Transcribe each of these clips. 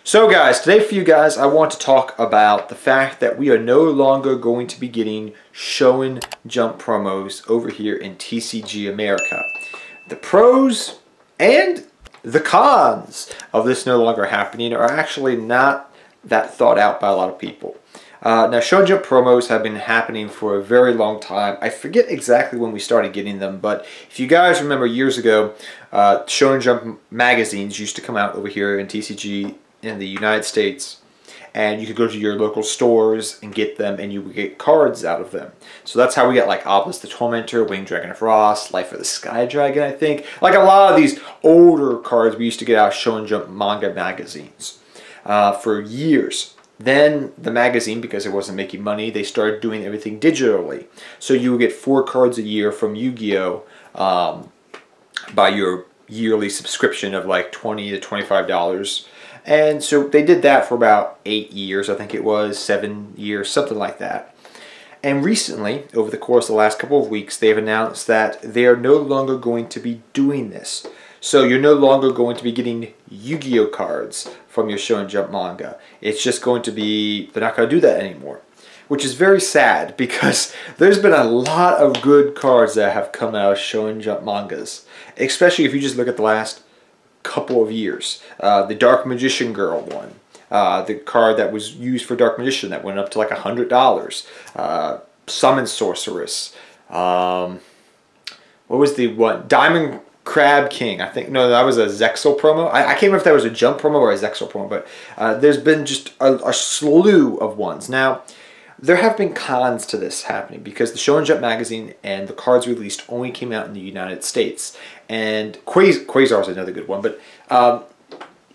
So guys, today for you guys, I want to talk about the fact that we are no longer going to be getting Shonen Jump promos over here in TCG America. The pros and the cons of this no longer happening are actually not that thought out by a lot of people. Now, Shonen Jump promos have been happening for a very long time. I forget exactly when we started getting them, but if you guys remember years ago, Shonen Jump magazines used to come out over here in TCG in the United States, and you could go to your local stores and get them, and you would get cards out of them. So that's how we got like Obelisk the Tormentor, Winged Dragon of Frost, Life of the Sky Dragon, I think. Like a lot of these older cards we used to get out of Shonen Jump manga magazines for years. Then the magazine, because it wasn't making money, they started doing everything digitally. So you would get 4 cards a year from Yu-Gi-Oh! By your yearly subscription of like $20 to $25. And so they did that for about 8 years, I think it was, 7 years, something like that. And recently, over the course of the last couple of weeks, they've announced that they are no longer going to be doing this. So you're no longer going to be getting Yu-Gi-Oh! Cards from your Shonen Jump manga. It's just going to be, they're not going to do that anymore. Which is very sad because there's been a lot of good cards that have come out of Shonen Jump mangas. Especially if you just look at the last couple of years. The Dark Magician Girl one. The card that was used for Dark Magician that went up to like $100. Summon Sorceress. What was the one? Diamond Crab King, I think. No, that was a Zexal promo. I can't remember if that was a Jump promo or a Zexal promo, but there's been just a slew of ones. Now, there have been cons to this happening because the Shonen Jump magazine and the cards released only came out in the United States. And QUASAR is another good one, but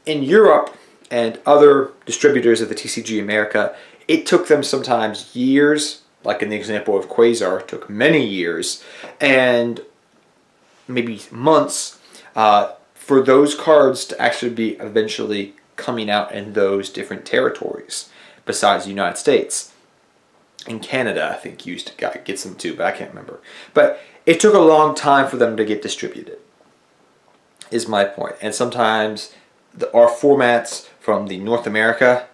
in Europe and other distributors of the TCG America, it took them sometimes years, like in the example of QUASAR, it took many years, and maybe months for those cards to actually be eventually coming out in those different territories besides the United States. In Canada, I think used to get some too, but I can't remember. But it took a long time for them to get distributed, is my point. And sometimes our formats from the North America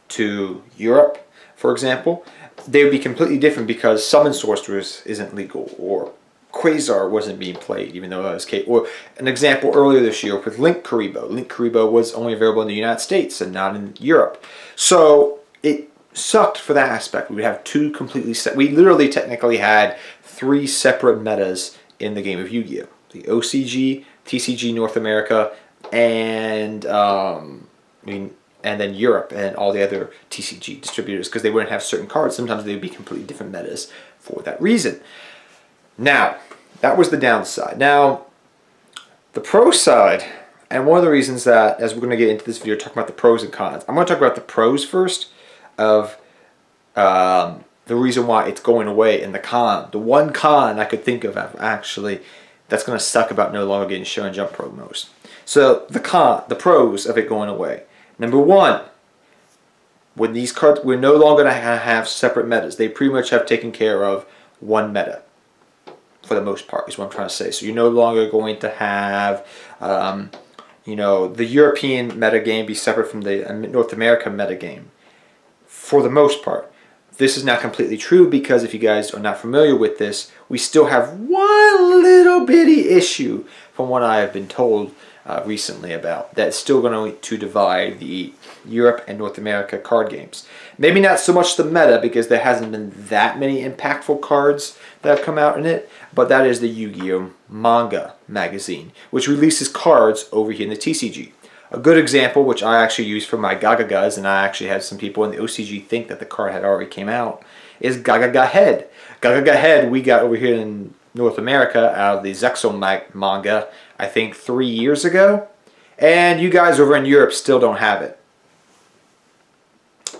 to Europe, for example, they would be completely different because Summon Sorceress isn't legal, or QUASAR wasn't being played, even though that was case. Or an example earlier this year with LINKURIBOH. LINKURIBOH was only available in the United States and not in Europe. So it sucked for that aspect. We would have two completely we literally technically had 3 separate metas in the game of Yu-Gi-Oh! The OCG, TCG North America, and and then Europe and all the other TCG distributors, because they wouldn't have certain cards. Sometimes they would be completely different metas for that reason. Now, that was the downside. Now, the pro side, and one of the reasons that, as we're going to get into this video, talking about the pros and cons. I'm going to talk about the pros first of the reason why it's going away, and the con. The one con I could think of actually that's going to suck about no longer getting Shonen Jump promos. So the pros of it going away. Number one, when these cards, we're no longer going to have separate metas. They pretty much have taken care of one meta for the most part, is what I'm trying to say. So you're no longer going to have you know, the European metagame be separate from the North America metagame. For the most part. This is not completely true because if you guys are not familiar with this, we still have one little bitty issue from what I have been told recently about that's still going to divide the Europe and North America card games. Maybe not so much the meta because there hasn't been that many impactful cards that have come out in it, but that is the Yu-Gi-Oh! Manga magazine, which releases cards over here in the TCG. A good example, which I actually use for my GAGAGAs, and I actually had some people in the OCG think that the card had already came out, is GAGAGA Head. GAGAGA Head we got over here in North America out of the Zexal manga, I think 3 years ago. And you guys over in Europe still don't have it.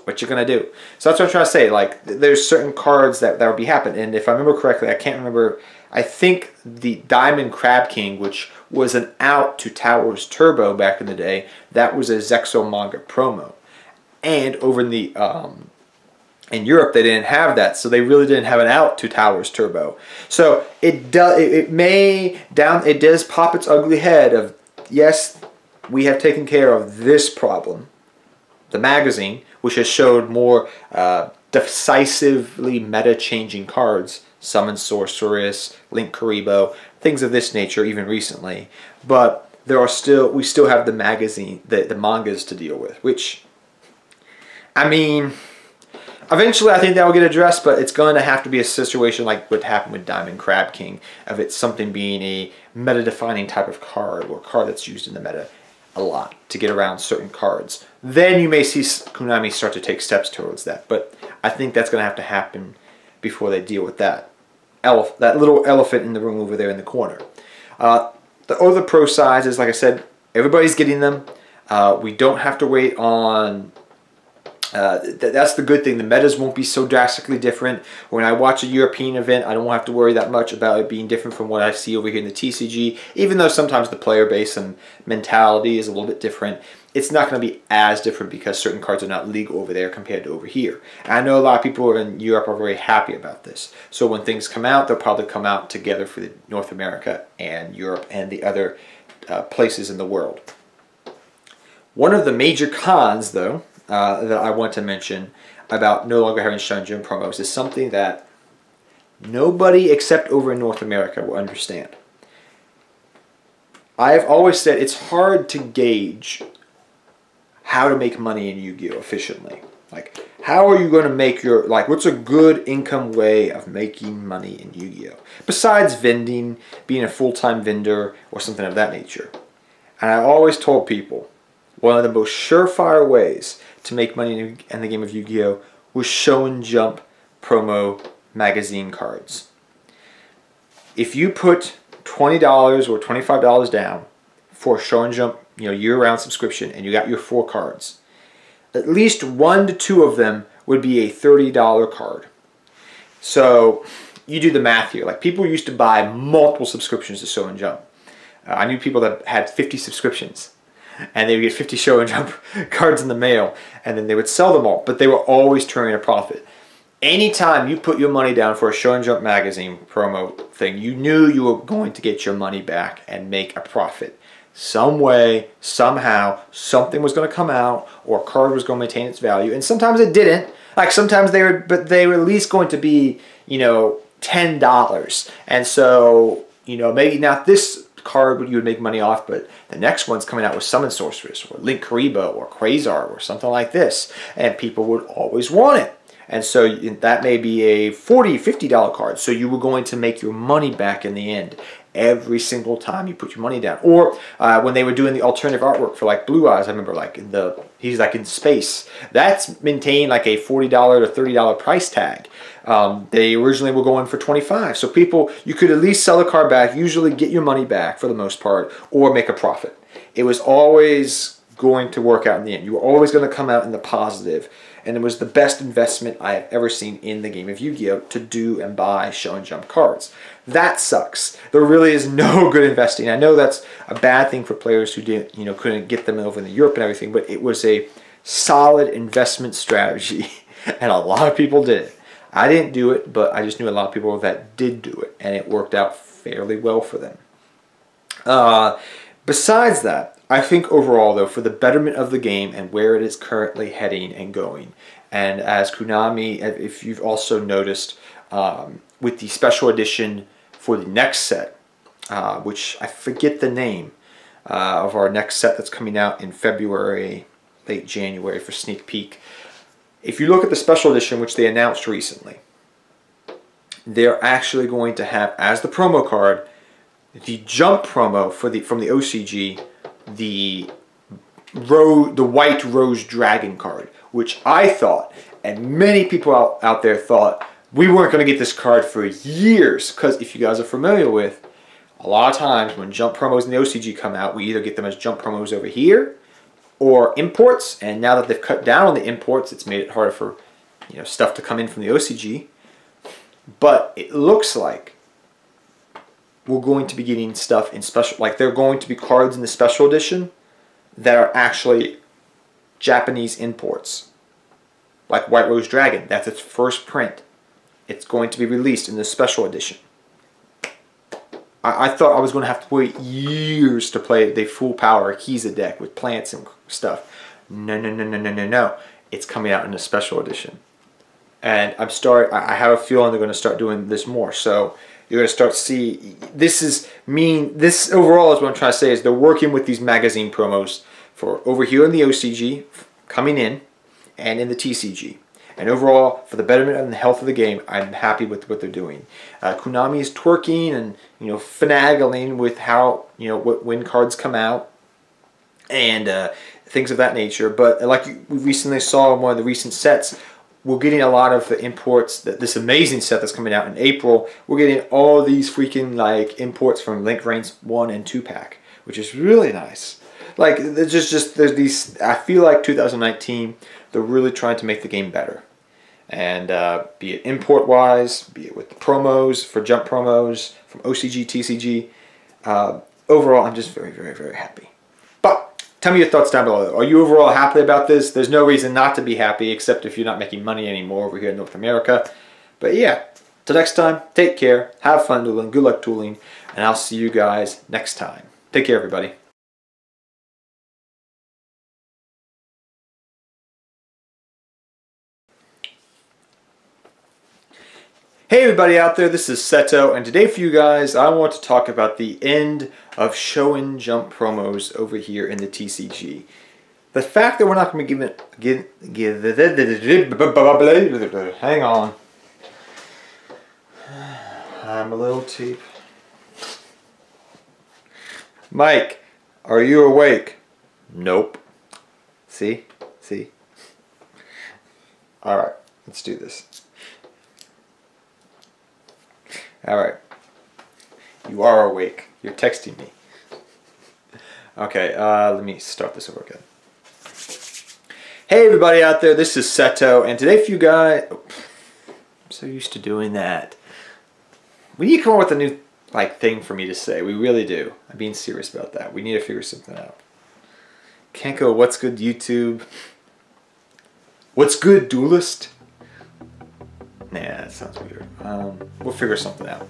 What you gonna do? So that's what I'm trying to say. Like, there's certain cards that would be happening. And if I remember correctly, I can't remember, I think the Diamond Crab King, which was an out to Towers Turbo back in the day, that was a Zexal manga promo. And over in the in Europe they didn't have that, so they really didn't have an out to Towers Turbo. So it does pop its ugly head of, yes, we have taken care of this problem, the magazine, which has showed more decisively meta-changing cards, Summon Sorceress, LINKURIBOH, things of this nature, even recently. But we still have the magazine, the mangas to deal with, which, I mean, eventually I think that will get addressed, but it's going to have to be a situation like what happened with Diamond Crab King, of it something being a meta-defining type of card, or a card that's used in the meta a lot to get around certain cards. Then you may see Konami start to take steps towards that, but I think that's going to have to happen before they deal with that little elephant in the room over there in the corner. The other pro sizes, like I said, everybody's getting them. We don't have to wait on... that's the good thing. The metas won't be so drastically different. When I watch a European event, I don't have to worry that much about it being different from what I see over here in the TCG. Even though sometimes the player base and mentality is a little bit different, it's not going to be as different because certain cards are not legal over there compared to over here. And I know a lot of people in Europe are very happy about this. So when things come out, they'll probably come out together for North America and Europe and the other places in the world. One of the major cons, though, that I want to mention about no longer having Shonen Jump promos is something that nobody except over in North America will understand. I've always said it's hard to gauge how to make money in Yu-Gi-Oh! Efficiently. Like, how are you going to make your, like, what's a good income way of making money in Yu-Gi-Oh! Besides vending, being a full-time vendor, or something of that nature. And I always told people, one of the most surefire ways to make money in the game of Yu-Gi-Oh! Was Shonen Jump promo magazine cards. If you put $20 or $25 down for a Shonen Jump, year-round subscription, and you got your 4 cards, at least 1 to 2 of them would be a $30 card. So you do the math here. Like, people used to buy multiple subscriptions to Shonen Jump. I knew people that had 50 subscriptions, and they would get 50 Shonen Jump cards in the mail, and then they would sell them all, but they were always turning a profit. Anytime you put your money down for a Shonen Jump magazine promo thing, you knew you were going to get your money back and make a profit. Some way, somehow, something was going to come out, or a card was going to maintain its value, and sometimes it didn't. Like, sometimes they were at least going to be, $10. And so, maybe not this card you would make money off, but the next one's coming out with Summon Sorceress, or LINKURIBOH, or QUASAR, or something like this, and people would always want it. And so that may be a $40, $50 card, so you were going to make your money back in the end every single time you put your money down. Or when they were doing the alternative artwork for, like, Blue Eyes, I remember, like, he's like in space. That's maintained like a $40 to $30 price tag. They originally were going for $25. So you could at least sell a card back, usually get your money back for the most part, or make a profit. It was always going to work out in the end. You were always going to come out in the positive. And it was the best investment I have ever seen in the game of Yu-Gi-Oh! To do and buy Shonen Jump cards. That sucks. There really is no good investing. I know that's a bad thing for players who couldn't get them over in Europe and everything, but it was a solid investment strategy, and a lot of people did it. I didn't do it, but I just knew a lot of people that did do it, and it worked out fairly well for them. Besides that, I think overall, though, for the betterment of the game and where it is currently heading and going, and as Konami, if you've also noticed, with the special edition for the next set, which I forget the name of our next set that's coming out in February, late January for sneak peek. If you look at the special edition, which they announced recently, they're actually going to have, as the promo card, the Jump promo from the OCG, the White Rose Dragon card, which I thought, and many people out there thought, we weren't going to get this card for years, because if you guys are familiar with, a lot of times when Jump promos in the OCG come out, we either get them as Jump promos over here, or imports, and now that they've cut down on the imports, it's made it harder for stuff to come in from the OCG. But it looks like we're going to be getting stuff in special, like there are going to be cards in the special edition that are actually Japanese imports. Like White Rose Dragon, that's its first print. It's going to be released in the special edition. I thought I was going to have to wait years to play the full power Akiza deck with plants and stuff. No, no, no, no, no, no, no. It's coming out in a special edition. And I have a feeling they're going to start doing this more. So you're going to start to see, this overall is what I'm trying to say, is they're working with these magazine promos for over here in the OCG, coming in, and in the TCG. And overall, for the betterment and the health of the game, I'm happy with what they're doing. Konami is twerking and finagling with how when cards come out and things of that nature. But like we recently saw in one of the recent sets, we're getting a lot of the imports. This amazing set that's coming out in April, we're getting all these freaking like imports from Link Reigns 1 and 2 pack, which is really nice. Like there's these. I feel like 2019. They're really trying to make the game better. And be it import-wise, be it with the promos, for jump promos, from OCG, TCG. Overall, I'm just very, very, very happy. But tell me your thoughts down below. Are you overall happy about this? There's no reason not to be happy, except if you're not making money anymore over here in North America. But yeah, till next time, take care, have fun dueling, good luck dueling, and I'll see you guys next time. Take care, everybody. Hey everybody out there, this is Seto, and today for you guys I want to talk about the end of Shonen Jump promos over here in the TCG. The fact that we're not going to be hang on. I'm a little cheap. Mike, are you awake? Nope. See? See? Alright, let's do this. Alright. You are awake. You're texting me. Okay, let me start this over again. Hey everybody out there, this is Seto, and today for you guys... Oh, I'm so used to doing that. We need to come up with a new thing for me to say. We really do. I'm being serious about that. We need to figure something out. Can't go, what's good YouTube? What's good duelist? Nah, that sounds weird. We'll figure something out.